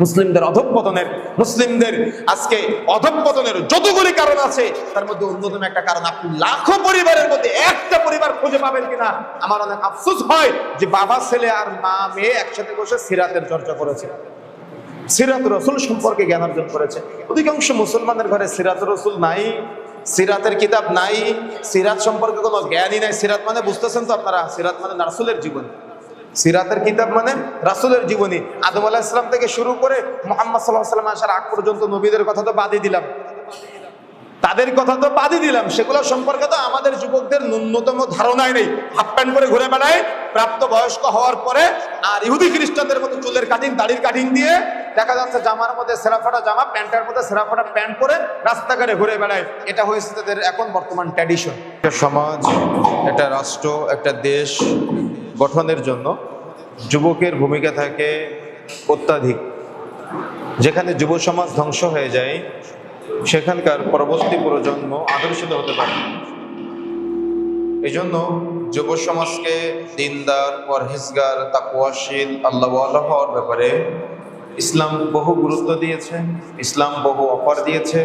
মুসলিমদের অধঃপতনের, মুসলিমদের আজকে অধঃপতনের যতগুলি কারণ আছে তার মধ্যে অন্যতম একটা কারণ, আপনি লাখো পরিবারের মধ্যে একটা পরিবার খুঁজে পাবেন কিনা আমার অনেক আফসোস হয় যে বাবা ছেলে আর মা মেয়ে একসাথে বসে সিরাতের চর্চা করেছে, সিরাত রসুল সম্পর্কে জ্ঞান অর্জন করেছে। অধিকাংশ মুসলমানের ঘরে সিরাত রসুল নাই, সিরাতের কিতাব নাই, সিরাত সম্পর্কে কোনো জ্ঞানই নাই। সিরাত মানে বুঝতেছেন তো আপনারা, সিরাত মানে রাসূলের জীবনী, সিরাতের কিতাব মানে রাসূলের জীবনী। আদম আলাইহিস সালাম থেকে শুরু করে মুহাম্মদ সাল্লাল্লাহু আলাইহি ওয়াসাল্লাম আসার আগ পর্যন্ত নবীদের কথা তো বাদই দিলাম, তাদের কথা তো বাদই দিলাম, সেগুলো সম্পর্কে তো আমাদের যুবকদের ন্যূনতম ধারণাই নেই। হাফ প্যান্ট পরে ঘুরে বেড়ায় প্রাপ্ত বয়স্ক হওয়ার পরে, আর ইহুদি খ্রিস্টানদের মতো চুলের কাটিং দাড়ির কাটিং দিয়ে দেখা যাচ্ছে জামার মধ্যে সেরাফাটা জামা, প্যান্টের মধ্যে সেরাফাটা প্যান্ট পরে রাস্তাঘাটে ঘুরে বেড়ায়। এটা হয়েছে তাদের এখন বর্তমান ট্র্যাডিশন। একটা সমাজ, একটা রাষ্ট্র, একটা দেশ গঠনের জন্য যুবকের ভূমিকা থাকে অত্যাধিক। যেখানে যুব সমাজ ধ্বংস হয়ে যায় সেখানকার পরবর্তী প্রজন্ম আদর্শিত হতে পারে। এই জন্য যুব সমাজকে দিনদার, পরহেজগার, তাকওয়াশীল, আল্লাহওয়ালা হওয়ার ব্যাপারে ইসলাম বহু গুরুত্ব দিয়েছে, ইসলাম বহু অফার দিয়েছে,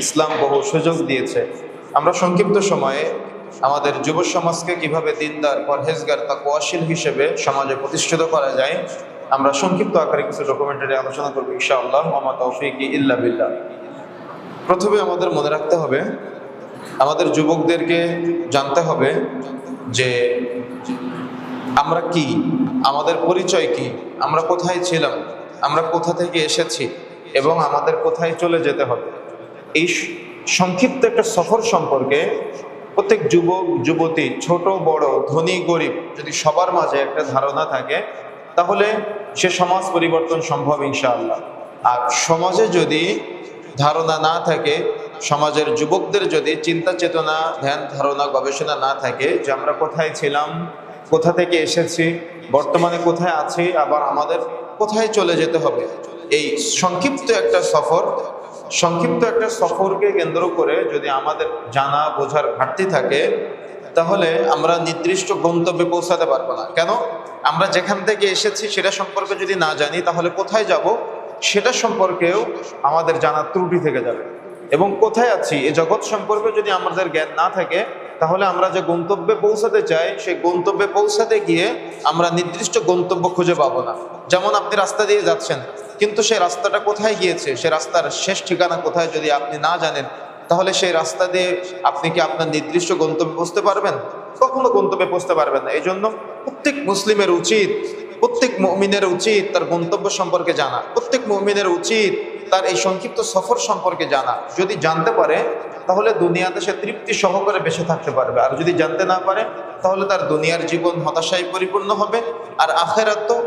ইসলাম বহু সুযোগ দিয়েছে। আমরা সংক্ষিপ্ত সময়ে আমাদের যুব সমাজকে কিভাবে দিনদার, পরহেজগার, তাকওয়াশীল হিসেবে সমাজে প্রতিষ্ঠিত করা যায় আমরা সংক্ষিপ্ত আকারে কিছু ডকুমেন্টারি আলোচনা করবো ইনশাআল্লাহ। ওয়া মা তাওফীকি ইল্লা বিল্লাহ। প্রথমে আমাদের মনে রাখতে হবে, আমাদের যুবকদেরকে জানতে হবে যে আমরা কি, আমাদের পরিচয় কি, আমরা কোথায় ছিলাম, আমরা কোথা থেকে এসেছি এবং আমাদের কোথায় চলে যেতে হবে। এই সংক্ষিপ্ত একটা সফর সম্পর্কে প্রত্যেক যুবক যুবতী, ছোট বড়, ধনী গরিব, যদি সবার মাঝে একটা ধারণা থাকে তাহলে সে সমাজ পরিবর্তন সম্ভব ইনশাআল্লাহ। আর সমাজে যদি ধারণা না থাকে, সমাজের যুবকদের যদি চিন্তা চেতনা, ধ্যান ধারণা, গবেষণা না থাকে যে আমরা কোথায় ছিলাম, কোথা থেকে এসেছি, বর্তমানে কোথায় আছি, আবার আমাদের কোথায় চলে যেতে হবে, এই সংক্ষিপ্ত একটা সফরকে কেন্দ্র করে যদি আমাদের জানা বোঝার ঘাটতি থাকে তাহলে আমরা নির্দিষ্ট গন্তব্যে পৌঁছাতে পারবো না। কেন? আমরা যেখান থেকে এসেছি সেটা সম্পর্কে যদি না জানি তাহলে কোথায় যাব সেটা সম্পর্কেও আমাদের জানার ত্রুটি থেকে যাবে। এবং কোথায় আছি এই জগৎ সম্পর্কে যদি আমাদের জ্ঞান না থাকে তাহলে আমরা যে গন্তব্যে পৌঁছাতে চাই সেই গন্তব্যে পৌঁছাতে গিয়ে আমরা নির্দিষ্ট গন্তব্য খুঁজে পাবো না। যেমন আপনি রাস্তা দিয়ে যাচ্ছেন কিন্তু সেই রাস্তাটা কোথায় গিয়েছে, সে রাস্তার শেষ ঠিকানা কোথায় যদি আপনি না জানেন তাহলে সেই রাস্তা দিয়ে আপনি কি আপনার নির্দিষ্ট গন্তব্যে পৌঁছতে পারবেন? কখনো গন্তব্যে পৌঁছতে পারবেন না। এই জন্য প্রত্যেক মুসলিমের উচিত, প্রত্যেক মুমিনের উচিত তার গন্তব্য সম্পর্কে জানা, প্রত্যেক মুমিনের উচিত তার এই সংক্ষিপ্ত সফর সম্পর্কে জানা। যদি জানতে পারে তাহলে দুনিয়াতে সে তৃপ্তি সহকারে বেঁচে থাকতে পারবে, আর যদি জানতে না পারে তাহলে তার দুনিয়ার জীবন হতাশায় পরিপূর্ণ হবে, আর আখিরাত তো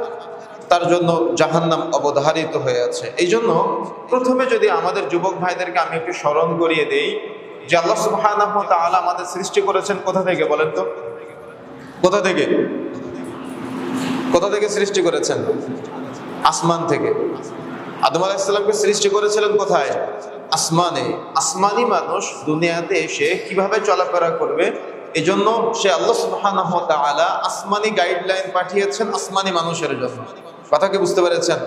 তার জন্য জাহান্নাম অবধারিত হয়ে আছে। এই জন্য প্রথমে যদি আমাদের যুবক ভাইদেরকে আমি একটু স্মরণ করিয়ে দেই যে আল্লাহ সুবহানাহু ওয়া তাআলা আমাদের সৃষ্টি করেছেন কোথা থেকে, বলেন তো? কোথা থেকে? কোথা থেকে সৃষ্টি করেছেন? আসমান থেকে। আদম আলাইহিস সালামকে সৃষ্টি করেছিলেন কোথায়? আসমানে। আসমানি মানুষ দুনিয়াতে এসে কিভাবে চলাফেরা করবে এজন্য সে আল্লাহ সুবহানাহু ওয়া তাআলা আসমানি গাইডলাইন পাঠিয়েছেন আসমানি মানুষের জন্য। কথা কি বুঝতে পেরেছেন?